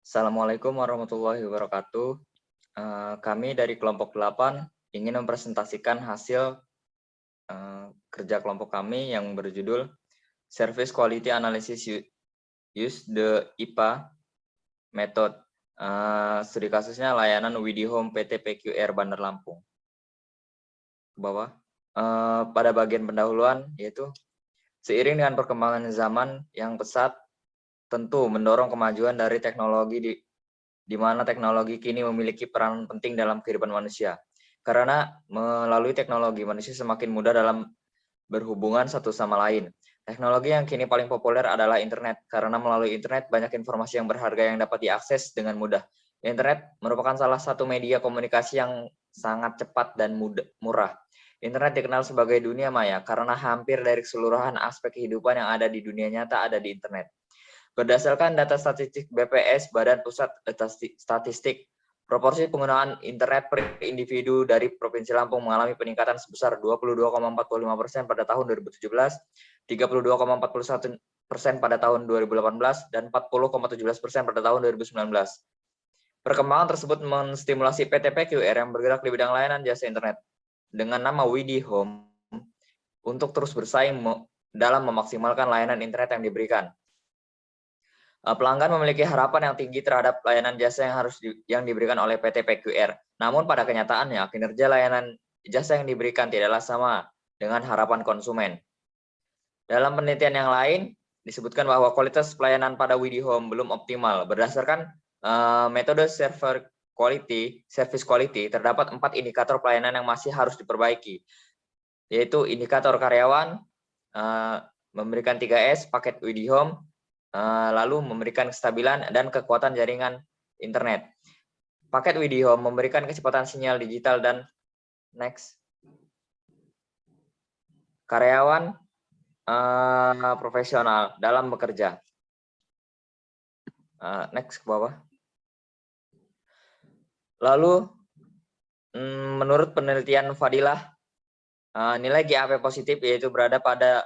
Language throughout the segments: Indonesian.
Assalamualaikum warahmatullahi wabarakatuh. Kami dari kelompok 8 ingin mempresentasikan hasil kerja kelompok kami yang berjudul Service Quality Analysis Use the IPA Method. Studi kasusnya layanan WD Home PT PQR Bandar Lampung. Ke bawah. Pada bagian pendahuluan yaitu seiring dengan perkembangan zaman yang pesat, tentu mendorong kemajuan dari teknologi di mana teknologi kini memiliki peran penting dalam kehidupan manusia. Karena melalui teknologi, manusia semakin mudah dalam berhubungan satu sama lain. Teknologi yang kini paling populer adalah internet, karena melalui internet banyak informasi yang berharga yang dapat diakses dengan mudah. Internet merupakan salah satu media komunikasi yang sangat cepat dan murah. Internet dikenal sebagai dunia maya karena hampir dari keseluruhan aspek kehidupan yang ada di dunia nyata ada di internet. Berdasarkan data statistik BPS, Badan Pusat Statistik, proporsi penggunaan internet per individu dari Provinsi Lampung mengalami peningkatan sebesar 22,45% pada tahun 2017, 32,41% pada tahun 2018, dan 40,17% pada tahun 2019. Perkembangan tersebut menstimulasi PT PQR yang bergerak di bidang layanan jasa internet dengan nama WD Home untuk terus bersaing dalam memaksimalkan layanan internet yang diberikan. Pelanggan memiliki harapan yang tinggi terhadap layanan jasa yang diberikan oleh PT PQR. Namun pada kenyataannya, kinerja layanan jasa yang diberikan tidaklah sama dengan harapan konsumen. Dalam penelitian yang lain, disebutkan bahwa kualitas pelayanan pada WD Home belum optimal. Berdasarkan metode service quality, terdapat 4 indikator pelayanan yang masih harus diperbaiki, yaitu indikator karyawan, memberikan 3S, paket WD Home, lalu memberikan kestabilan dan kekuatan jaringan internet. Paket WD Home memberikan kecepatan sinyal digital dan next. Karyawan profesional dalam bekerja. Next ke bawah. Lalu menurut penelitian Fadilah, nilai GAP positif yaitu berada pada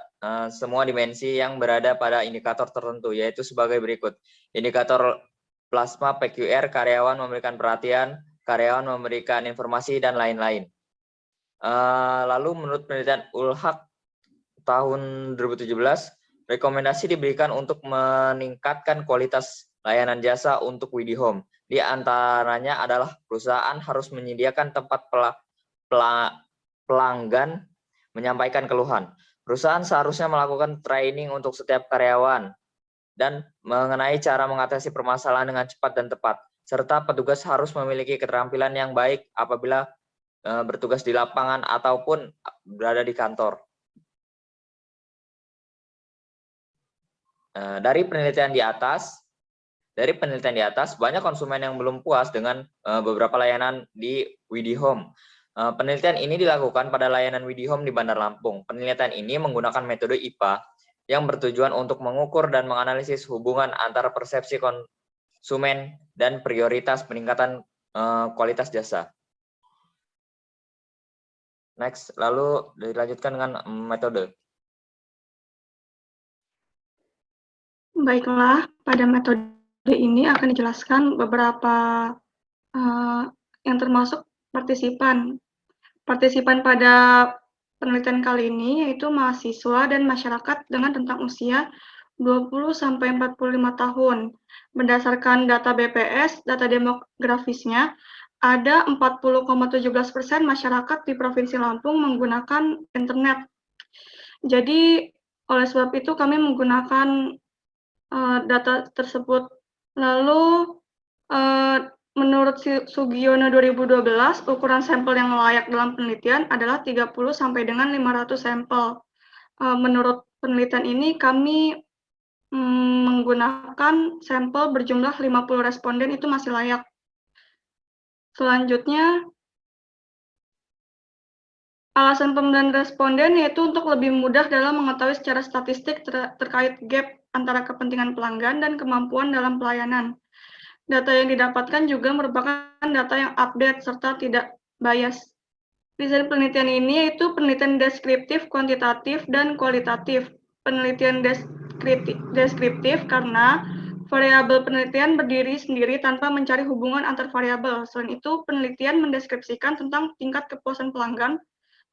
semua dimensi yang berada pada indikator tertentu, yaitu sebagai berikut. Indikator plasma PQR, karyawan memberikan perhatian, karyawan memberikan informasi, dan lain-lain. Lalu menurut penelitian Ulhak tahun 2017, rekomendasi diberikan untuk meningkatkan kualitas layanan jasa untuk WD Home. Di antaranya adalah perusahaan harus menyediakan tempat pelanggan menyampaikan keluhan. Perusahaan seharusnya melakukan training untuk setiap karyawan dan mengenai cara mengatasi permasalahan dengan cepat dan tepat. Serta petugas harus memiliki keterampilan yang baik apabila bertugas di lapangan ataupun berada di kantor. Dari penelitian di atas, banyak konsumen yang belum puas dengan beberapa layanan di WD Home. Penelitian ini dilakukan pada layanan WD Home di Bandar Lampung. Penelitian ini menggunakan metode IPA yang bertujuan untuk mengukur dan menganalisis hubungan antara persepsi konsumen dan prioritas peningkatan kualitas jasa. Next, lalu dilanjutkan dengan metode. Baiklah, pada metode ini akan dijelaskan beberapa yang termasuk partisipan. Partisipan pada penelitian kali ini yaitu mahasiswa dan masyarakat dengan rentang usia 20-45 tahun. Berdasarkan data BPS, data demografisnya, ada 40,17% masyarakat di Provinsi Lampung menggunakan internet. Jadi, oleh sebab itu kami menggunakan data tersebut. Lalu, menurut Sugiono 2012, ukuran sampel yang layak dalam penelitian adalah 30 sampai dengan 500 sampel. Menurut penelitian ini, kami menggunakan sampel berjumlah 50 responden itu masih layak. Selanjutnya, alasan pemilihan responden yaitu untuk lebih mudah dalam mengetahui secara statistik terkait gap antara kepentingan pelanggan dan kemampuan dalam pelayanan. Data yang didapatkan juga merupakan data yang update serta tidak bias. Desain penelitian ini yaitu penelitian deskriptif, kuantitatif, dan kualitatif. Penelitian deskriptif karena Variabel penelitian berdiri sendiri tanpa mencari hubungan antar variabel. Selain itu, penelitian mendeskripsikan tentang tingkat kepuasan pelanggan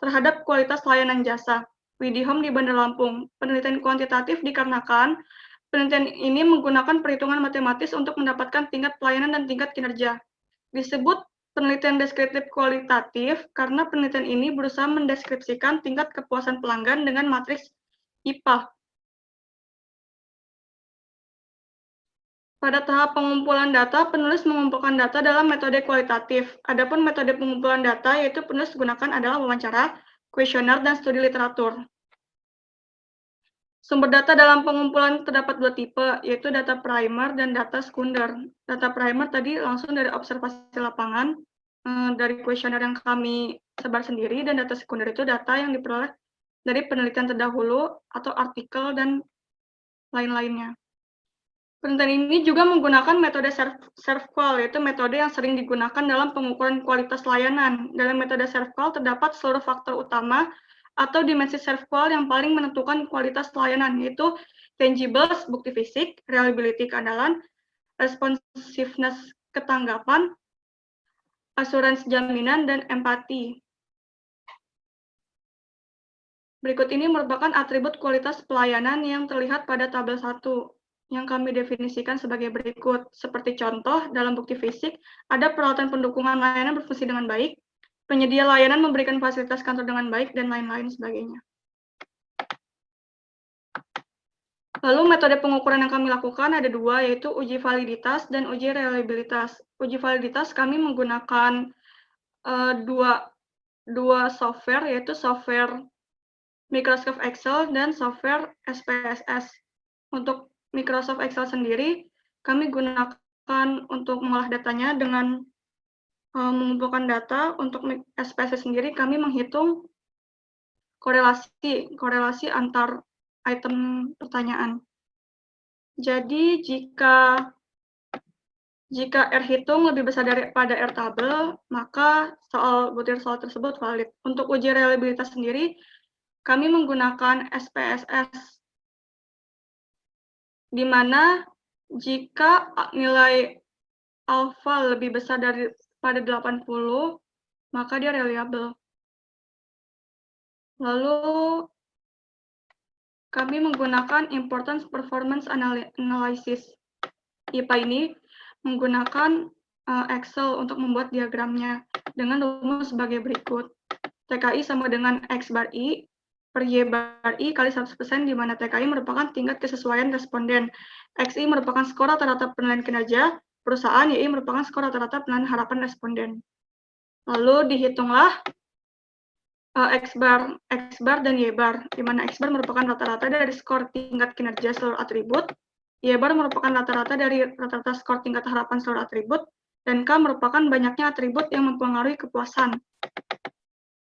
terhadap kualitas layanan jasa. Widihome di Bandar Lampung. Penelitian kuantitatif dikarenakan penelitian ini menggunakan perhitungan matematis untuk mendapatkan tingkat pelayanan dan tingkat kinerja. Disebut penelitian deskriptif kualitatif karena penelitian ini berusaha mendeskripsikan tingkat kepuasan pelanggan dengan matriks IPA. Pada tahap pengumpulan data, penulis mengumpulkan data dalam metode kualitatif. Adapun metode pengumpulan data yaitu penulis gunakan adalah wawancara, kuesioner, dan studi literatur. Sumber data dalam pengumpulan terdapat dua tipe, yaitu data primer dan data sekunder. Data primer tadi langsung dari observasi lapangan, dari kuesioner yang kami sebar sendiri, dan data sekunder itu data yang diperoleh dari penelitian terdahulu atau artikel dan lain-lainnya. Penelitian ini juga menggunakan metode SERVQUAL, yaitu metode yang sering digunakan dalam pengukuran kualitas layanan. Dalam metode SERVQUAL terdapat seluruh faktor utama atau dimensi SERVQUAL yang paling menentukan kualitas layanan, yaitu tangibles, bukti fisik, reliability keandalan, responsiveness ketanggapan, assurance jaminan, dan empati. Berikut ini merupakan atribut kualitas pelayanan yang terlihat pada tabel 1, yang kami definisikan sebagai berikut. Seperti contoh, dalam bukti fisik, ada peralatan pendukung layanan berfungsi dengan baik, penyedia layanan memberikan fasilitas kantor dengan baik, dan lain-lain sebagainya. Lalu metode pengukuran yang kami lakukan ada dua, yaitu uji validitas dan uji reliabilitas. Uji validitas kami menggunakan dua software, yaitu software Microsoft Excel dan software SPSS. Untuk Microsoft Excel sendiri, kami gunakan untuk mengolah datanya dengan mengumpulkan data. Untuk SPSS sendiri, kami menghitung korelasi antar item pertanyaan. Jadi, jika R hitung lebih besar daripada R tabel, maka butir soal tersebut valid. Untuk uji reliabilitas sendiri, kami menggunakan SPSS, di mana jika nilai alfa lebih besar daripada 80, maka dia reliable. Lalu, kami menggunakan Importance Performance Analysis. IPA ini menggunakan Excel untuk membuat diagramnya dengan rumus sebagai berikut. TKI sama dengan X bar I per Y bar I kali 100%, di mana TKI merupakan tingkat kesesuaian responden. XI merupakan skor rata-rata penilaian kinerja perusahaan, YI merupakan skor rata-rata penilaian harapan responden. Lalu dihitunglah X bar dan Y bar, di mana X bar merupakan rata-rata dari skor tingkat kinerja seluruh atribut, Y bar merupakan rata-rata dari rata-rata skor tingkat harapan seluruh atribut, dan K merupakan banyaknya atribut yang mempengaruhi kepuasan.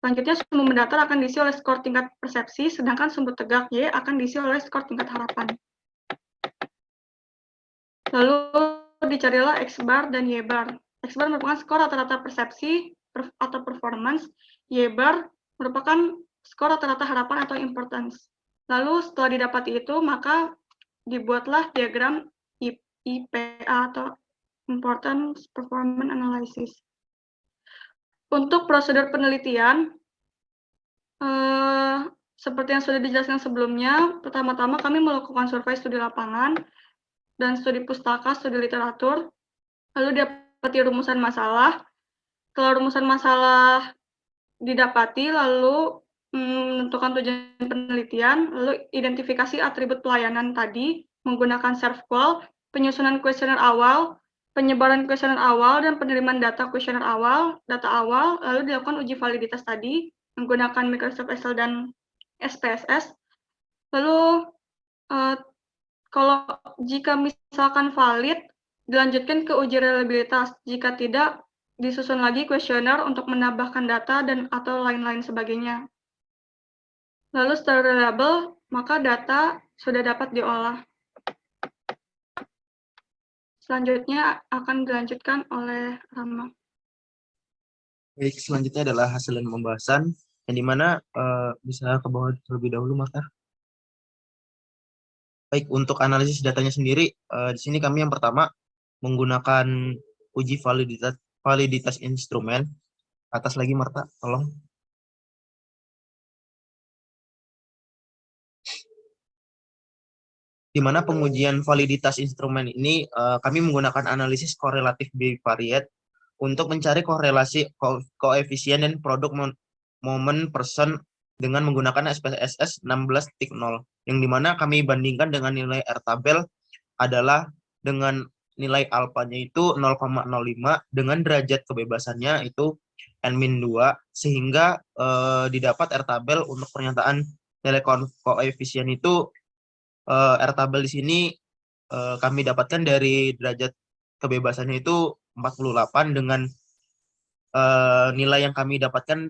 Selanjutnya, sumbu mendatar akan diisi oleh skor tingkat persepsi, sedangkan sumbu tegak Y akan diisi oleh skor tingkat harapan. Lalu dicarilah X bar dan Y bar. X bar merupakan skor rata-rata persepsi atau performance, Y bar merupakan skor rata-rata harapan atau importance. Lalu setelah didapati itu, maka dibuatlah diagram IPA atau Importance Performance Analysis. Untuk prosedur penelitian, seperti yang sudah dijelaskan sebelumnya, pertama-tama kami melakukan survei studi lapangan dan studi pustaka, studi literatur, lalu didapati rumusan masalah. Kalau rumusan masalah didapati, lalu menentukan tujuan penelitian, lalu identifikasi atribut pelayanan tadi menggunakan SERVQUAL, penyusunan kuesioner awal, penyebaran kuesioner awal, dan penerimaan data kuesioner awal, data awal, lalu dilakukan uji validitas tadi menggunakan Microsoft Excel dan SPSS. Lalu kalau jika misalkan valid, dilanjutkan ke uji reliabilitas. Jika tidak, disusun lagi kuesioner untuk menambahkan data dan atau lain-lain sebagainya. Lalu setelah reliable, maka data sudah dapat diolah. Selanjutnya akan dilanjutkan oleh Rama. Baik, selanjutnya adalah hasil dan pembahasan, yang dimana bisa ke bawah terlebih dahulu, maka. Baik, untuk analisis datanya sendiri, di sini kami yang pertama menggunakan uji validitas instrumen. Atas lagi Marta, tolong. Di mana pengujian validitas instrumen ini kami menggunakan analisis korelatif bivariate untuk mencari korelasi koefisien dan produk momen person dengan menggunakan SPSS 16.0, yang dimana kami bandingkan dengan nilai R tabel adalah dengan nilai alfanya itu 0,05 dengan derajat kebebasannya itu N-2, sehingga didapat R tabel untuk pernyataan nilai koefisien itu R tabel di sini kami dapatkan dari derajat kebebasannya itu 48 dengan nilai yang kami dapatkan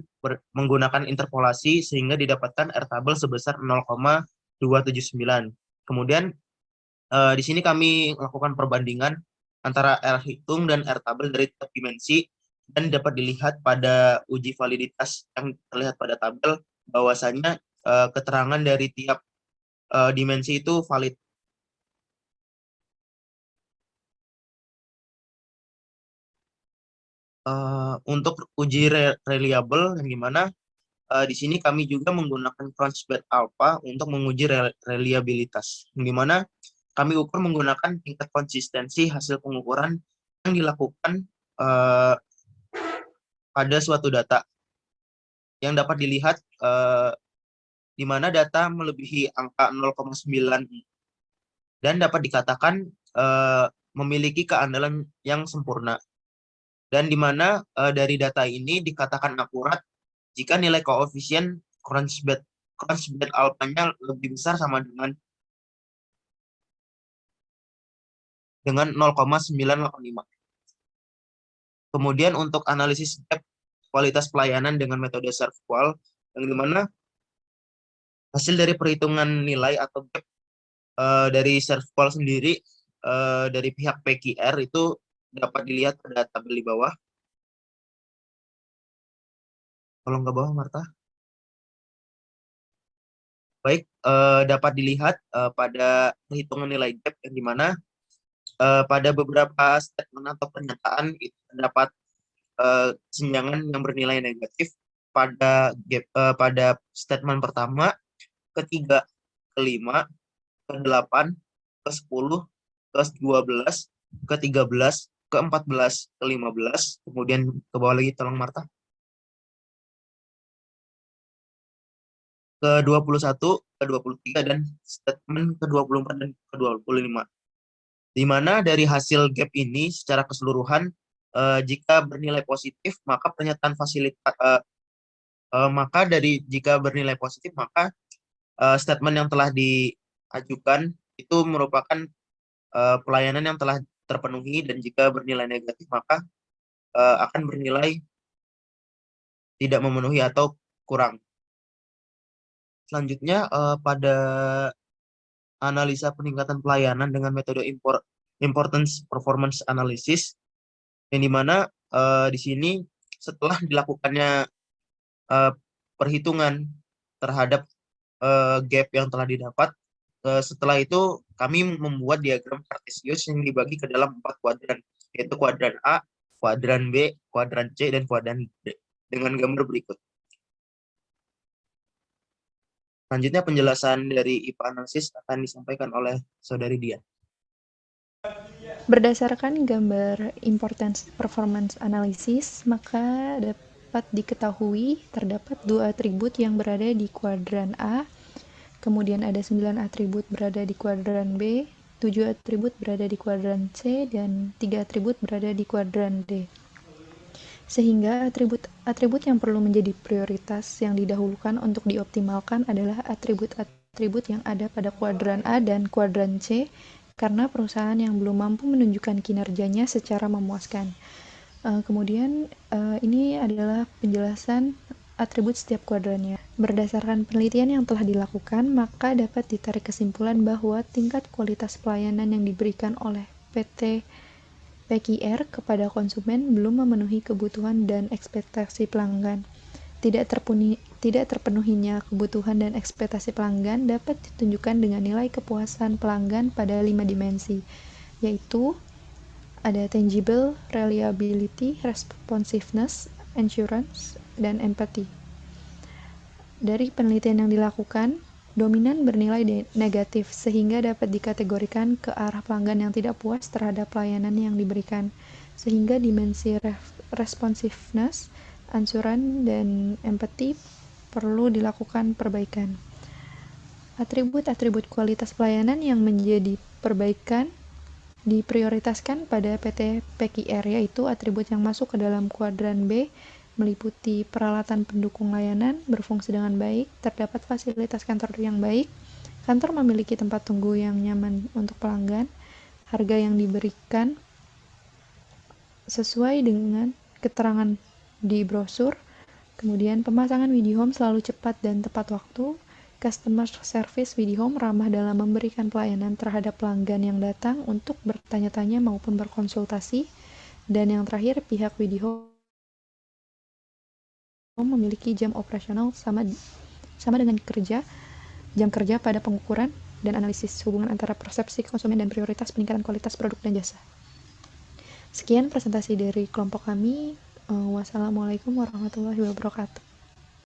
menggunakan interpolasi sehingga didapatkan R tabel sebesar 0,279. Kemudian di sini kami melakukan perbandingan antara R hitung dan R tabel dari tiap dimensi, dan dapat dilihat pada uji validitas yang terlihat pada tabel bahwasanya keterangan dari tiap dimensi itu valid. Untuk uji reliable yang gimana, di sini kami juga menggunakan Cronchbed alpha untuk menguji reliabilitas, yang dimana kami ukur menggunakan tingkat konsistensi hasil pengukuran yang dilakukan pada suatu data yang dapat dilihat di mana data melebihi angka 0,9 dan dapat dikatakan memiliki keandalan yang sempurna, dan di mana dari data ini dikatakan akurat jika nilai koefisien Cronchbed alpha-nya lebih besar sama dengan 0,985. Kemudian untuk analisis gap kualitas pelayanan dengan metode SERVQUAL, yang dimana hasil dari perhitungan nilai atau gap dari SERVQUAL sendiri dari pihak PQR itu dapat dilihat pada tabel di bawah. Tolong ke bawah, Marta. Baik, dapat dilihat pada perhitungan nilai gap yang dimana pada beberapa statement atau pernyataan itu terdapat kesenjangan yang bernilai negatif pada pada statement pertama, ketiga, kelima, ke-8, ke-10, ke-12, ke-13, ke-14, ke-15, kemudian ke bawah lagi tolong Marta. Ke-21, ke-23, dan statement ke-24 dan ke-25. Di mana dari hasil gap ini secara keseluruhan jika bernilai positif maka pernyataan fasilitas jika bernilai positif maka statement yang telah diajukan itu merupakan pelayanan yang telah terpenuhi, dan jika bernilai negatif maka akan bernilai tidak memenuhi atau kurang. Selanjutnya pada analisa peningkatan pelayanan dengan metode importance performance analysis, yang dimana di sini setelah dilakukannya perhitungan terhadap gap yang telah didapat, setelah itu kami membuat diagram kartesius yang dibagi ke dalam 4 kuadran, yaitu kuadran A, kuadran B, kuadran C, dan kuadran D dengan gambar berikut. Selanjutnya penjelasan dari IPA analisis akan disampaikan oleh Saudari Dian. Berdasarkan gambar importance performance analysis, maka dapat diketahui terdapat 2 atribut yang berada di kuadran A, kemudian ada 9 atribut berada di kuadran B, 7 atribut berada di kuadran C, dan 3 atribut berada di kuadran D. Sehingga atribut-atribut yang perlu menjadi prioritas yang didahulukan untuk dioptimalkan adalah atribut-atribut yang ada pada kuadran A dan kuadran C, karena perusahaan yang belum mampu menunjukkan kinerjanya secara memuaskan. Kemudian ini adalah penjelasan atribut setiap kuadrannya. Berdasarkan penelitian yang telah dilakukan, maka dapat ditarik kesimpulan bahwa tingkat kualitas pelayanan yang diberikan oleh PT PQR kepada konsumen belum memenuhi kebutuhan dan ekspektasi pelanggan. Tidak terpenuhinya kebutuhan dan ekspektasi pelanggan dapat ditunjukkan dengan nilai kepuasan pelanggan pada 5 dimensi, yaitu ada tangible, reliability, responsiveness, assurance, dan empathy. Dari penelitian yang dilakukan, dominan bernilai negatif sehingga dapat dikategorikan ke arah pelanggan yang tidak puas terhadap pelayanan yang diberikan, sehingga dimensi responsiveness, assurance, dan empathy perlu dilakukan perbaikan. Atribut-atribut kualitas pelayanan yang menjadi perbaikan diprioritaskan pada PT PQR, yaitu atribut yang masuk ke dalam kuadran B meliputi peralatan pendukung layanan berfungsi dengan baik, terdapat fasilitas kantor yang baik, kantor memiliki tempat tunggu yang nyaman untuk pelanggan, harga yang diberikan sesuai dengan keterangan di brosur, kemudian pemasangan Widihome selalu cepat dan tepat waktu, customer service Widihome ramah dalam memberikan pelayanan terhadap pelanggan yang datang untuk bertanya-tanya maupun berkonsultasi, dan yang terakhir pihak Widihome memiliki jam operasional sama dengan jam kerja pada pengukuran dan analisis hubungan antara persepsi konsumen dan prioritas peningkatan kualitas produk dan jasa. Sekian presentasi dari kelompok kami. Wassalamualaikum warahmatullahi wabarakatuh.